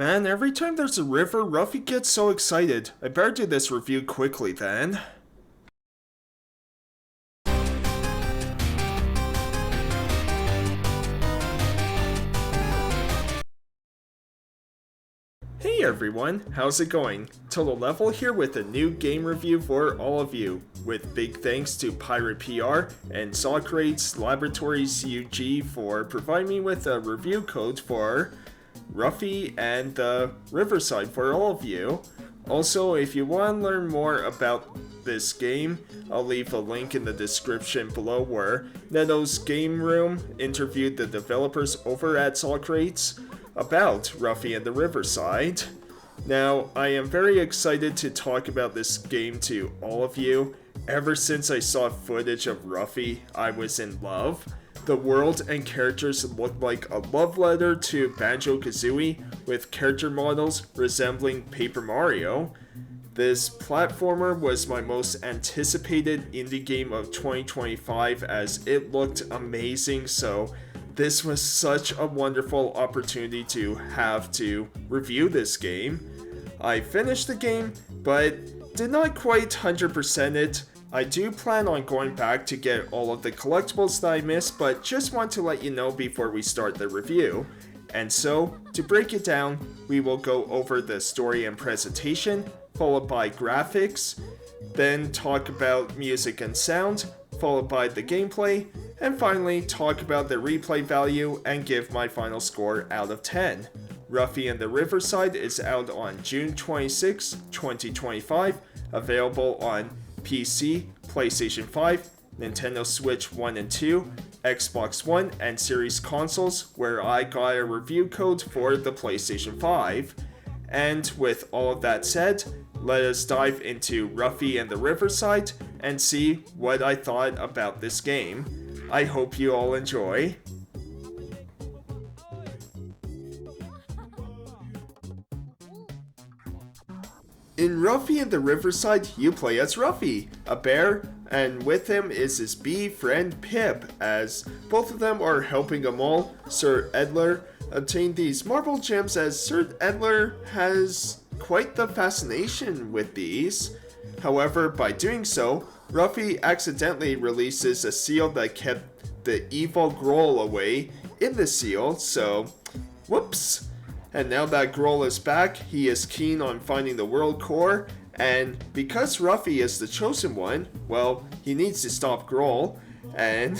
Man, every time there's a river, Ruffy gets so excited. I better do this review quickly then. Hey everyone, how's it going? Total Level here with a new game review for all of you, with big thanks to Pirate PR and Socrates Laboratories UG for providing me with a review code for Ruffy and Riverside for all of you. Also, if you want to learn more about this game, I'll leave a link in the description below where Neto's Game Room interviewed the developers over at Socrates about Ruffy and the Riverside. Now, I am very excited to talk about this game to all of you. Ever since I saw footage of Ruffy, I was in love. The world and characters looked like a love letter to Banjo-Kazooie, with character models resembling Paper Mario. This platformer was my most anticipated indie game of 2025 as it looked amazing, so this was such a wonderful opportunity to have to review this game. I finished the game, but did not quite 100% it. I do plan on going back to get all of the collectibles that I missed, but just want to let you know before we start the review. And so, to break it down, we will go over the story and presentation, followed by graphics, then talk about music and sound, followed by the gameplay, and finally talk about the replay value and give my final score out of 10. Ruffy and the Riverside is out on June 26, 2025, available on PC, PlayStation 5, Nintendo Switch 1 and 2, Xbox One, and Series consoles, where I got a review code for the PlayStation 5. And with all of that said, let us dive into Ruffy and the Riverside and see what I thought about this game. I hope you all enjoy. In Ruffy and the Riverside, you play as Ruffy, a bear, and with him is his bee friend Pip, as both of them are helping a mole, Sir Edler, obtain these marble gems, as Sir Edler has quite the fascination with bees. However, by doing so, Ruffy accidentally releases a seal that kept the evil Groll away in the seal, so whoops. And now that Groll is back, he is keen on finding the world core, and because Ruffy is the chosen one, well, he needs to stop Groll. And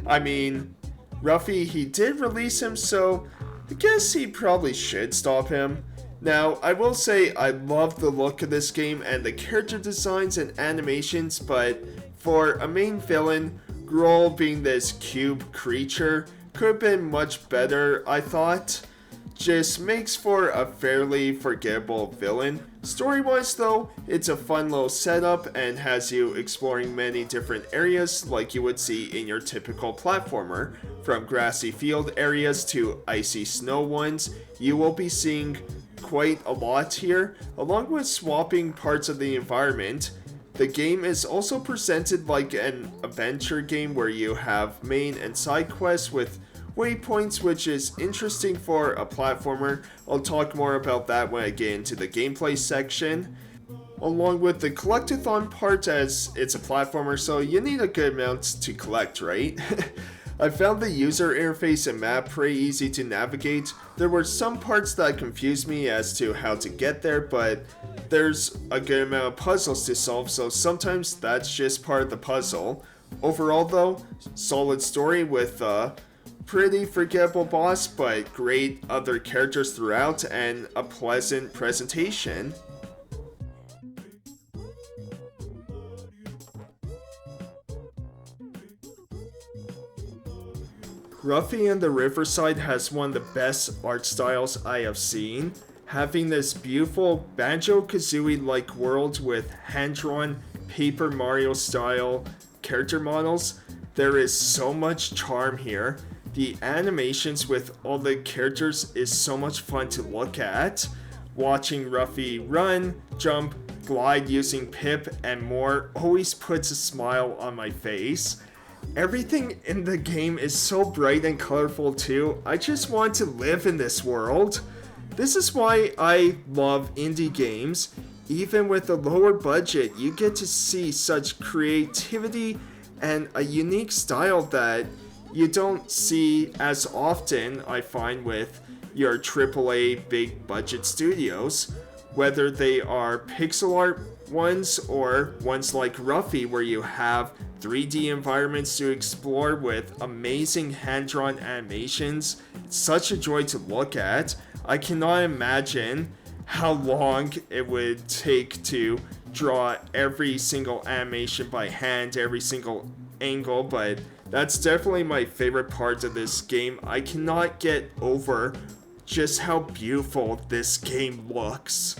I mean, Ruffy, he did release him, so I guess he probably should stop him. Now, I will say I love the look of this game and the character designs and animations, but for a main villain, Groll being this cube creature could have been much better, I thought. Just makes for a fairly forgettable villain. Story-wise though, it's a fun little setup and has you exploring many different areas like you would see in your typical platformer. From grassy field areas to icy snow ones, you will be seeing quite a lot here, along with swapping parts of the environment. The game is also presented like an adventure game where you have main and side quests with waypoints, which is interesting for a platformer. I'll talk more about that when I get into the gameplay section. Along with the collectathon part, as it's a platformer, so you need a good amount to collect, right? I found the user interface and map pretty easy to navigate. There were some parts that confused me as to how to get there, but there's a good amount of puzzles to solve, so sometimes that's just part of the puzzle. Overall though, solid story with a pretty forgettable boss, but great other characters throughout and a pleasant presentation. Ruffy and the Riverside has one of the best art styles I have seen, having this beautiful Banjo-Kazooie-like world with hand-drawn Paper Mario style character models. There is so much charm here. The animations with all the characters is so much fun to look at. Watching Ruffy run, jump, glide using Pip, and more always puts a smile on my face. Everything in the game is so bright and colorful too. I just want to live in this world. This is why I love indie games. Even with a lower budget, you get to see such creativity and a unique style that you don't see as often, I find, with your AAA big budget studios. Whether they are pixel art ones or ones like Ruffy, where you have 3D environments to explore with amazing hand-drawn animations. It's such a joy to look at. I cannot imagine how long it would take to draw every single animation by hand, every single angle, but that's definitely my favorite part of this game. I cannot get over just how beautiful this game looks.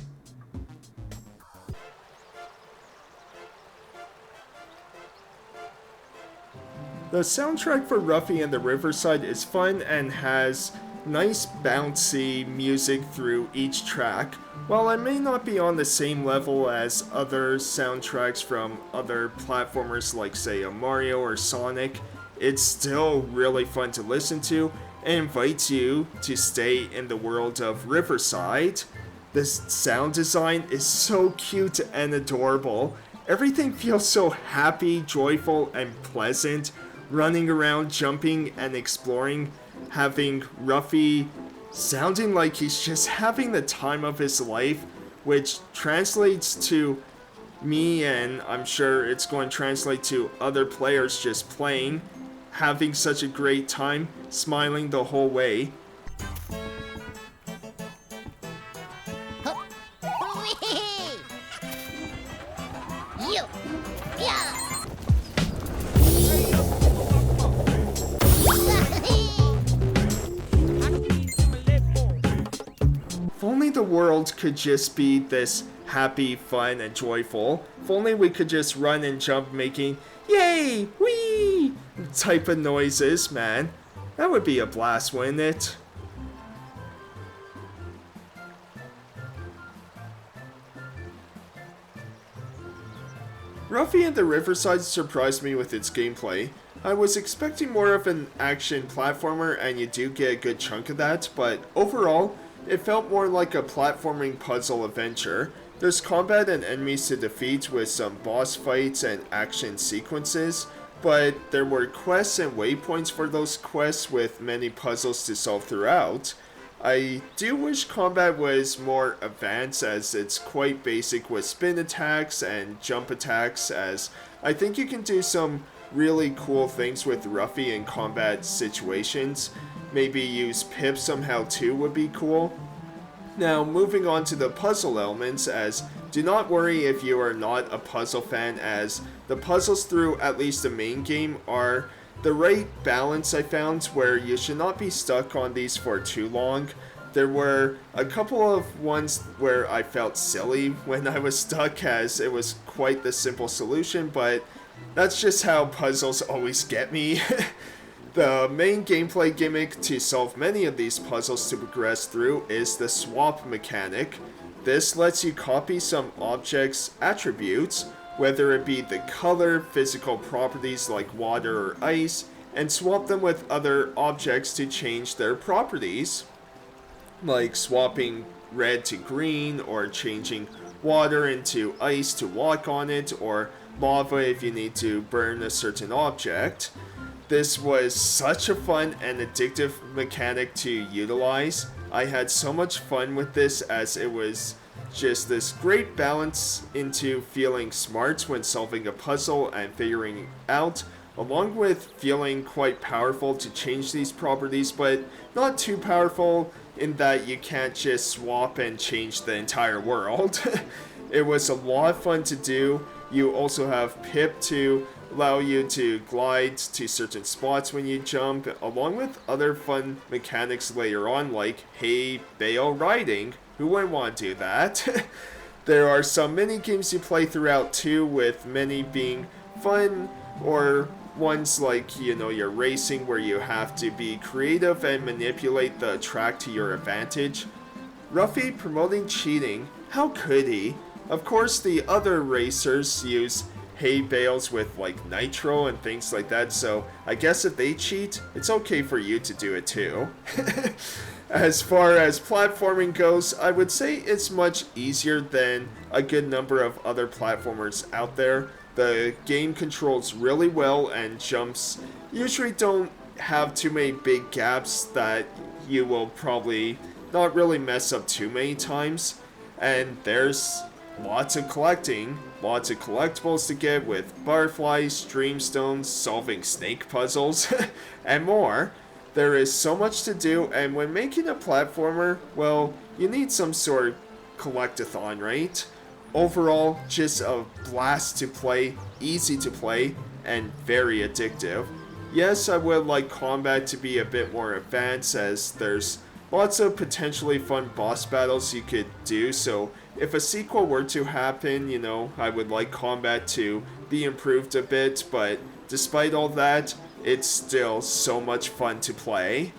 The soundtrack for Ruffy and the Riverside is fun and has nice bouncy music through each track. While I may not be on the same level as other soundtracks from other platformers like say a Mario or Sonic, it's still really fun to listen to and invites you to stay in the world of Riverside. The sound design is so cute and adorable. Everything feels so happy, joyful, and pleasant. Running around, jumping, and exploring, having Ruffy sounding like he's just having the time of his life, which translates to me, and I'm sure it's going to translate to other players just playing, having such a great time, smiling the whole way. If only the world could just be this happy, fun, and joyful. If only we could just run and jump making yay, wee type of noises, man. That would be a blast, wouldn't it? Ruffy and the Riverside surprised me with its gameplay. I was expecting more of an action platformer, and you do get a good chunk of that, but overall, it felt more like a platforming puzzle adventure. There's combat and enemies to defeat with some boss fights and action sequences, but there were quests and waypoints for those quests with many puzzles to solve throughout. I do wish combat was more advanced, as it's quite basic with spin attacks and jump attacks, as I think you can do some really cool things with Ruffy in combat situations. Maybe use Pip somehow too would be cool. Now, moving on to the puzzle elements, as do not worry if you are not a puzzle fan, as the puzzles through at least the main game are the right balance, I found, where you should not be stuck on these for too long. There were a couple of ones where I felt silly when I was stuck, as it was quite the simple solution, but that's just how puzzles always get me. The main gameplay gimmick to solve many of these puzzles to progress through is the swap mechanic. This lets you copy some object's attributes, whether it be the color, physical properties like water or ice, and swap them with other objects to change their properties, like swapping red to green, or changing water into ice to walk on it, or lava if you need to burn a certain object. This was such a fun and addictive mechanic to utilize. I had so much fun with this, as it was just this great balance into feeling smart when solving a puzzle and figuring it out, along with feeling quite powerful to change these properties, but not too powerful in that you can't just swap and change the entire world. It was a lot of fun to do. You also have Pip to allow you to glide to certain spots when you jump, along with other fun mechanics later on, like hay bale riding. Who wouldn't want to do that? There are some mini games you play throughout too, with many being fun, or ones like, your racing, where you have to be creative and manipulate the track to your advantage. Ruffy promoting cheating, how could he? Of course, the other racers use hay bales with like nitro and things like that, so I guess if they cheat, it's okay for you to do it too. As far as platforming goes, I would say it's much easier than a good number of other platformers out there. The game controls really well, and jumps usually don't have too many big gaps that you will probably not really mess up too many times. And there's lots of collecting, lots of collectibles to get with butterflies, dreamstones, solving snake puzzles, and more. There is so much to do, and when making a platformer, well, you need some sort of collectathon, right? Overall, just a blast to play, easy to play, and very addictive. Yes, I would like combat to be a bit more advanced, as there's lots of potentially fun boss battles you could do, so if a sequel were to happen, I would like combat to be improved a bit, but despite all that, it's still so much fun to play.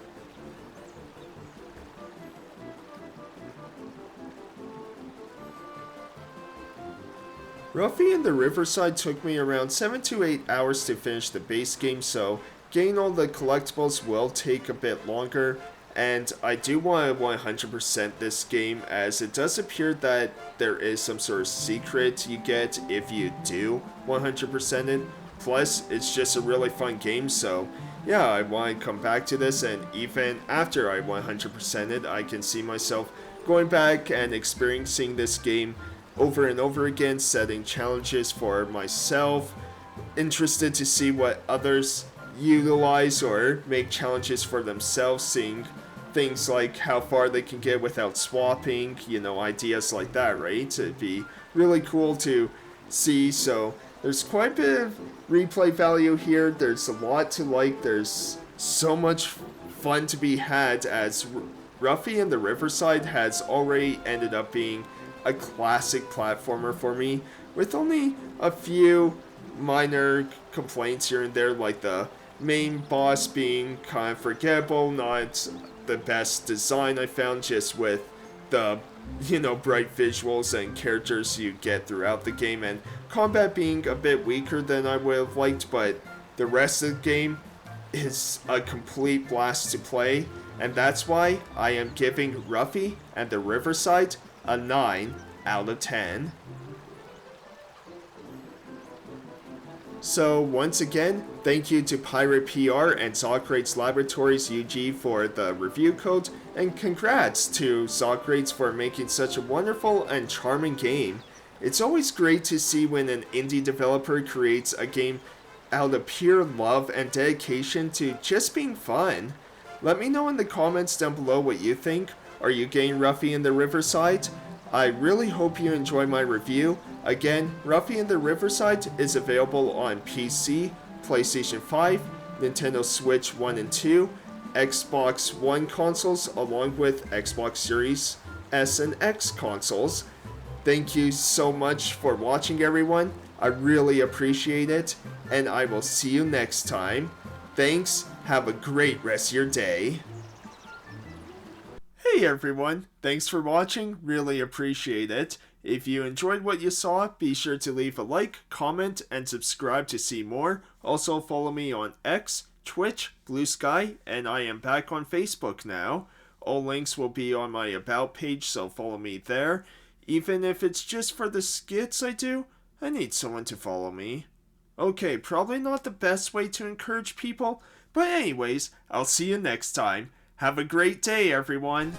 Ruffy and the Riverside took me around 7 to 8 hours to finish the base game, so getting all the collectibles will take a bit longer, and I do want to 100% this game, as it does appear that there is some sort of secret you get if you do 100% it. Plus, it's just a really fun game, so yeah, I want to come back to this, and even after I 100% it, I can see myself going back and experiencing this game over and over again, setting challenges for myself, interested to see what others utilize or make challenges for themselves, seeing things like how far they can get without swapping, ideas like that, right? It'd be really cool to see, so there's quite a bit of replay value here. There's a lot to like. There's so much fun to be had, as Ruffy and the Riverside has already ended up being a classic platformer for me, with only a few minor complaints here and there, like the main boss being kind of forgettable, not the best design I found, just with the bright visuals and characters you get throughout the game, and combat being a bit weaker than I would have liked, but the rest of the game is a complete blast to play, and that's why I am giving Ruffy and the Riverside a 9 out of 10. So once again, thank you to Pirate PR and Socrates Laboratories UG for the review code, and congrats to Socrates for making such a wonderful and charming game. It's always great to see when an indie developer creates a game out of pure love and dedication to just being fun. Let me know in the comments down below what you think. Are you getting Ruffy in the Riverside? I really hope you enjoy my review. Again, Ruffy in the Riverside is available on PC, PlayStation 5, Nintendo Switch 1 and 2, Xbox One consoles, along with Xbox Series S and X consoles. Thank you so much for watching, everyone. I really appreciate it, and I will see you next time. Thanks, have a great rest of your day. Hey everyone, thanks for watching, really appreciate it. If you enjoyed what you saw, be sure to leave a like, comment, and subscribe to see more. Also follow me on X, Twitch, Bluesky, and I am back on Facebook now. All links will be on my About page, so follow me there. Even if it's just for the skits I do, I need someone to follow me. Okay, probably not the best way to encourage people, but anyways, I'll see you next time. Have a great day, everyone!